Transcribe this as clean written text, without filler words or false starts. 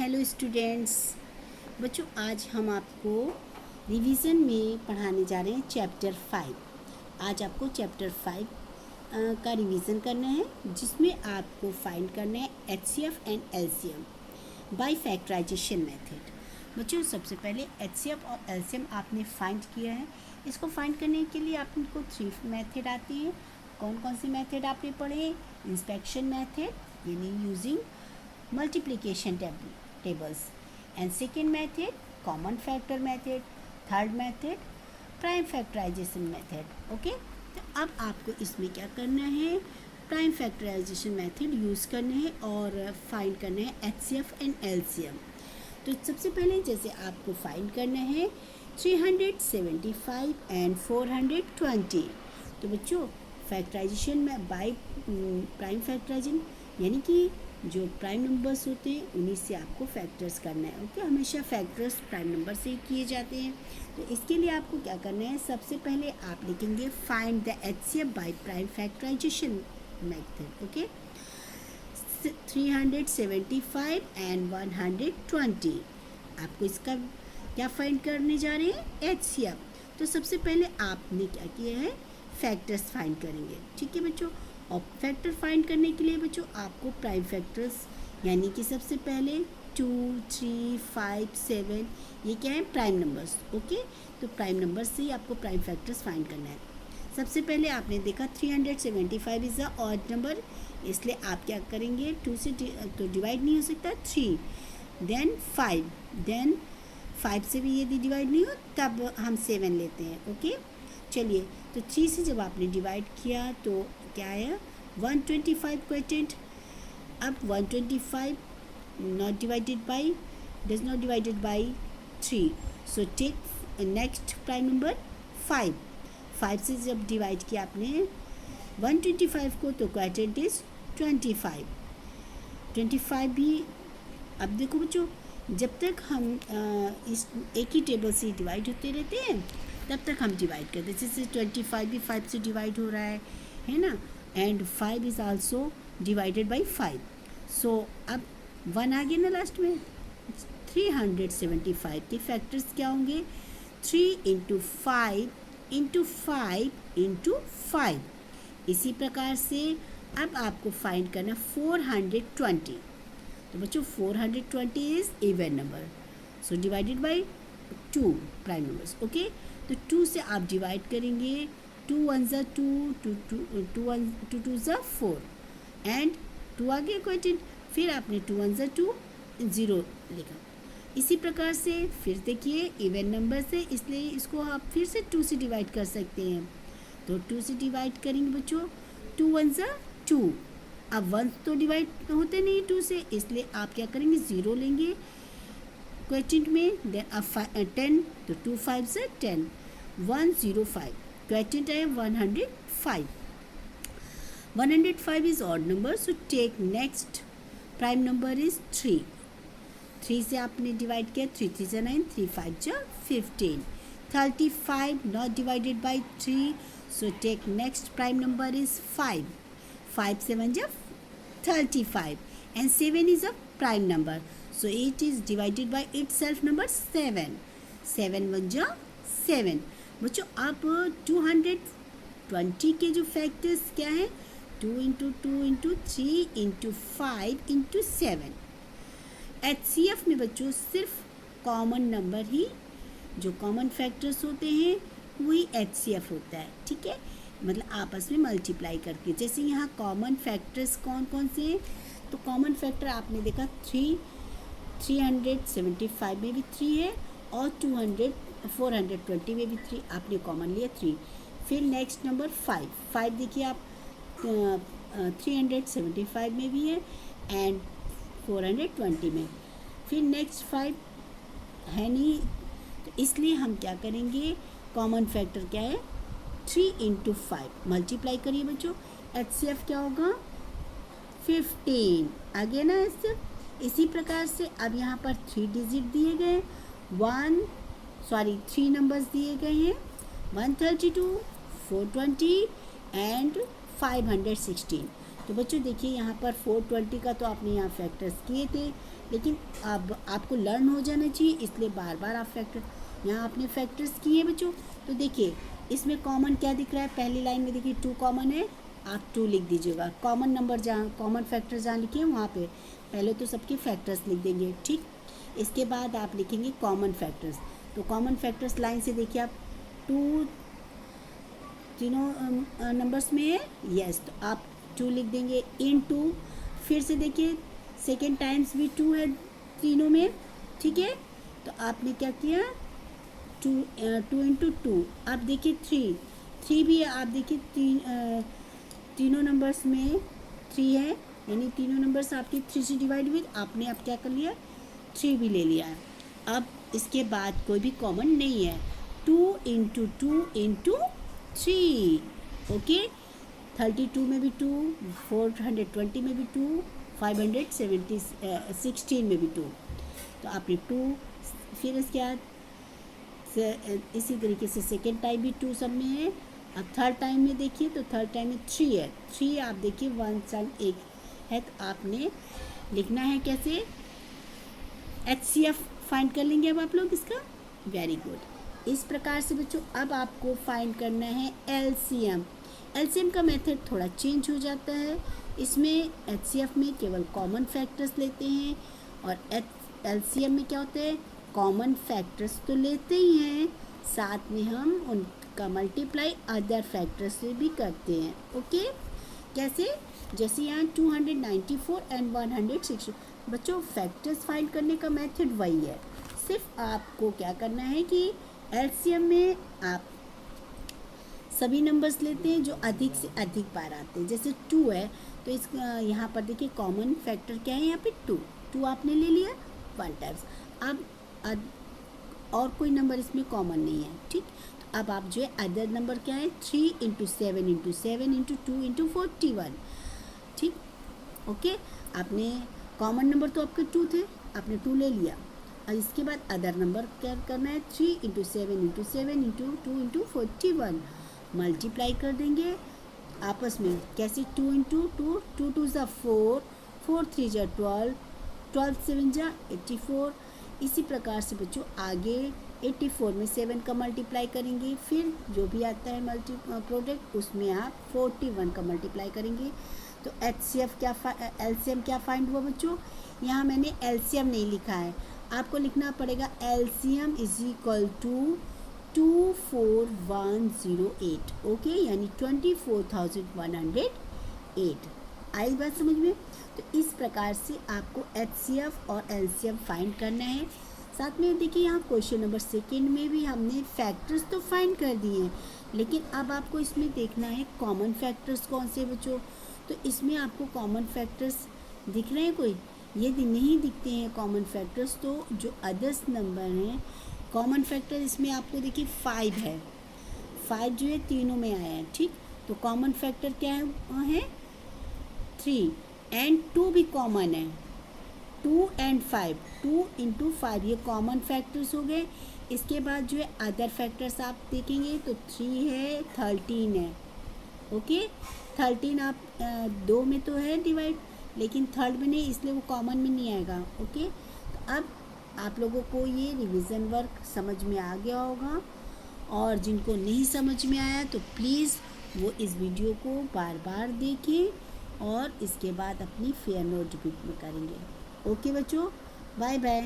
Hello students. बच्चों आज हम आपको रिवीजन में पढ़ाने जा रहे हैं चैप्टर 5। आज आपको चैप्टर 5 का रिवीजन करना है, जिसमें आपको फाइंड करना है HCF and LCM by factorisation method. बच्चों सबसे पहले एचसीएफ और एलसीएम आपने फाइंड किया है। इसको फाइंड करने के लिए आपको 3 मेथड आती है। कौन कौन सी मेथड आपने पढ़े? इंस्पेक्शन मेथड यानी using multiplication tables, and second method common factor method, third method prime factorization method. Okay, तो अब आपको इसमें क्या करना है? प्राइम फैक्टराइजेशन मेथड यूज़ करना है और फाइंड करना है एचसीएफ एंड एलसीएम। तो सबसे पहले जैसे आपको फाइंड करना है 375 एंड 420। तो बच्चों फैक्टराइजेशन में बाय प्राइम फैक्टराइजेशन यानी कि जो प्राइम नंबर्स होते हैं उन्हीं से आपको फैक्टर्स करना है। ओके, हमेशा फैक्टर्स प्राइम नंबर से ही किए जाते हैं। तो इसके लिए आपको क्या करना है? सबसे पहले आप लिखेंगे find the HCF by prime factorisation method. Okay, 375 and 120 आपको इसका क्या फाइंड करने जा रहे हैं? एचसीएफ। तो सबसे पहले आपने क्या किया है? फैक्टर्स फाइंड करेंगे। ठीक है बच्चों, और फैक्टर फाइंड करने के लिए बच्चों आपको प्राइम फैक्टर्स यानी कि सबसे पहले 2, 3, 5, 7 ये क्या है? Prime numbers. ओके, तो प्राइम नंबर्स से ही आपको प्राइम फैक्टर्स फाइंड करना है। सबसे पहले आपने देखा 375 इज़ अ ऑड नंबर, इसलिए आप क्या करेंगे? 2 से तो डिवाइड नहीं हो सकता, 3 देन 5 देन 5 से भी यदि डिवाइड नहीं हो तब हम 7 लेते हैं। ओके, चलिए, तो 3 से जब आपने डिवाइड किया तो क्या आया? 125 क्वेटेंट। अब 125 not divided by does not divided by 3, so take next prime number 5। 5 से जब डिवाइड किया आपने 125 को तो क्वेटेंट इज 25। 25 भी अब देखो बच्चों, जब तक हम इस एक ही टेबल से डिवाइड होते रहते हैं तब तक हम डिवाइड करते हैं। जैसे 25 भी 5 से डिवाइड हो रहा है ना, and 5 is also divided by 5। सो अब 1 आ गया ना लास्ट में। 375 के फैक्टर्स क्या होंगे? 3 इंटू 5 इंटू 5 इंटू 5। इसी प्रकार से अब आपको फाइंड करना 420। तो बच्चों 420 is even number, so divided by 2 prime numbers. Okay, तो 2 से आप डिवाइड करेंगे, 2 1 ज़ा 2, 2 2 ज़ा 4 एंड 2 आ गया क्वेटेंट। फिर आपने 2 1 ज़ा 2 0 लिखा। इसी प्रकार से फिर देखिए इवन नंबर से, इसलिए इसको आप फिर से 2 से डिवाइड कर सकते हैं। तो 2 से डिवाइड करेंगे बच्चों, 2 1 ज़ा 2। अब 1 तो डिवाइड होते नहीं 2 से, इसलिए आप क्या करेंगे? 0 लेंगे क्वेटेंट में, देन 10, तो 2 5 ज़ा 10, 105 क्वेटेंट है 105। 105 is odd number, so take next prime number is 3। 3 से आपने डिवाइड किया, 3 3 ज़ा 9, 3 5 ज़ा 15। 35 not divided by 3, so take next prime number is 5। 5 7 ज़ा 35 and 7 is a prime number, so it is divided by itself number 7. 7 1 जा 7। बच्चों आप 220 के जो फैक्टर्स क्या हैं? 2 into 2 into 3 into 5 into 7। HCF में बच्चों सिर्फ कॉमन नंबर ही, जो कॉमन फैक्टर्स होते हैं वही एचसीएफ होता है। ठीक है, मतलब आपस में मल्टीप्लाई करके। जैसे यहाँ कॉमन फैक्टर्स कौन कौन से हैं? तो कॉमन फैक्टर आपने देखा 375 में भी 3 है और 420 में भी 3 आपने कॉमन लिया 3। फिर नेक्स्ट नंबर 5 देखिए आप 375 में भी है एंड 420 में। फिर नेक्स्ट 5 है नहीं, तो इसलिए हम क्या करेंगे? कॉमन फैक्टर क्या है? 3 इंटू 5 मल्टीप्लाई करिए बच्चों, एचसीएफ क्या होगा? 15 आ गया ना एचसीएफ। इसी प्रकार से अब यहाँ पर 3 डिजिट दिए गए, 3 नंबर्स दिए गए हैं, 132, 420 एंड 516। तो बच्चों देखिए यहाँ पर 420 का तो आपने यहाँ फैक्टर्स किए थे, लेकिन अब आपको लर्न हो जाना चाहिए, इसलिए बार बार आप यहाँ आपने फैक्टर्स किए बच्चों। तो देखिए इसमें कॉमन क्या दिख रहा है, पहली लाइन में देखिए 2 कॉमन है, आप 2 लिख दीजिएगा। कॉमन नंबर जहाँ कॉमन फैक्टर जहाँ लिखे वहाँ पे पहले तो सबके फैक्टर्स लिख देंगे, ठीक। इसके बाद आप लिखेंगे कॉमन फैक्टर्स। तो कॉमन फैक्टर्स लाइन से देखिए आप 2 तीनों नंबर्स में है, यस, तो आप 2 लिख देंगे इन 2। फिर से देखिए सेकेंड टाइम्स भी 2 है तीनों में, ठीक है। तो आपने क्या किया 2 इंटू 2। अब देखिए 3 भी है, आप देखिए तीनों नंबर्स में 3 है, यानी तीनों नंबर्स आपके 3 से डिवाइड हुए, आपने अब क्या कर लिया 3 भी ले लिया है। अब इसके बाद कोई भी कॉमन नहीं है, 2 इंटू 2 इंटू 3, ओके। 32 में भी 2, 420 में भी 2, 516 में भी 2। तो आपने 2, फिर इसके बाद इसी तरीके से सेकेंड टाइम भी 2 सब में है। अब थर्ड टाइम में देखिए तो थर्ड टाइम में 3 है, 3 आप देखिए 1 सन 1 है, तो आपने लिखना है कैसे, HCF फाइंड कर लेंगे अब आप लोग इसका, वेरी गुड। इस प्रकार से बच्चों अब आपको फाइंड करना है LCM का मेथड थोड़ा चेंज हो जाता है, इसमें HCF में केवल कॉमन फैक्टर्स लेते हैं, और LCM में क्या होता है, कॉमन फैक्टर्स तो लेते ही हैं, साथ में हम उनका मल्टीप्लाई अदर फैक्टर्स से भी करते हैं, ओके। कैसे, जैसे यहाँ 294 एंड 160, बच्चों फैक्टर्स फाइंड करने का मेथड वही है, सिर्फ आपको क्या करना है कि LCM में आप सभी नंबर्स लेते हैं जो अधिक से अधिक बार आते हैं। जैसे 2 है तो इस यहाँ पर देखिए कॉमन फैक्टर क्या है, यहाँ पे 2 आपने ले लिया 1 टाइम्स। अब और कोई नंबर इसमें कॉमन नहीं है, ठीक। तो अब आप जो है अदर नंबर क्या है 3 इंटू 7 इंटू 7 इंटू 2 इंटू 41, ठीक, ओके। आपने कॉमन नंबर तो आपके 2 थे, आपने 2 ले लिया, और इसके बाद अदर नंबर क्या करना है 3 into 7 into 7 into 2 into 41, multiply कर देंगे आपस में, कैसे 2 इंटू 2, 2 2 ज़ा 4, 4 3 ज़ा 12, 12 7 ज़ा 84। इसी प्रकार से बच्चों आगे 84 में 7 का मल्टीप्लाई करेंगे, फिर जो भी आता है प्रोडक्ट उसमें आप 41 का मल्टीप्लाई करेंगे। तो LCM क्या फाइंड हुआ बच्चों, यहाँ मैंने LCM नहीं लिखा है, आपको लिखना पड़ेगा LCM is equal to 24108, okay, यानी 24,108। आई बात समझ में। तो इस प्रकार से आपको HCF और LCM फाइंड करना है। साथ में देखिए यहाँ क्वेश्चन नंबर 2 में भी हमने फैक्टर्स तो फाइंड कर दिए हैं, लेकिन अब आपको इसमें देखना है कॉमन फैक्टर्स कौन से बच्चों। तो इसमें आपको कॉमन फैक्टर्स दिख रहे हैं कोई, यदि नहीं दिखते हैं कॉमन फैक्टर्स तो जो अदर्स नंबर हैं कॉमन फैक्टर इसमें आपको देखिए 5 है, 5 जो है तीनों में आया है, ठीक। तो कॉमन फैक्टर क्या है 3 एंड 2 भी कॉमन है, 2 एंड 5, 2 इंटू 5 ये कॉमन फैक्टर्स हो गए। इसके बाद जो है अदर फैक्टर्स आप देखेंगे तो 3 है, 13 है, ओके। 13 आप 2 में तो है डिवाइड, लेकिन थर्ड में नहीं, इसलिए वो कॉमन में नहीं आएगा, ओके। तो अब आप लोगों को ये रिवीजन वर्क समझ में आ गया होगा, और जिनको नहीं समझ में आया तो प्लीज़ वो इस वीडियो को बार बार देखें, और इसके बाद अपनी फेयर नोट भी करेंगे। ओके बच्चों, बाय बाय।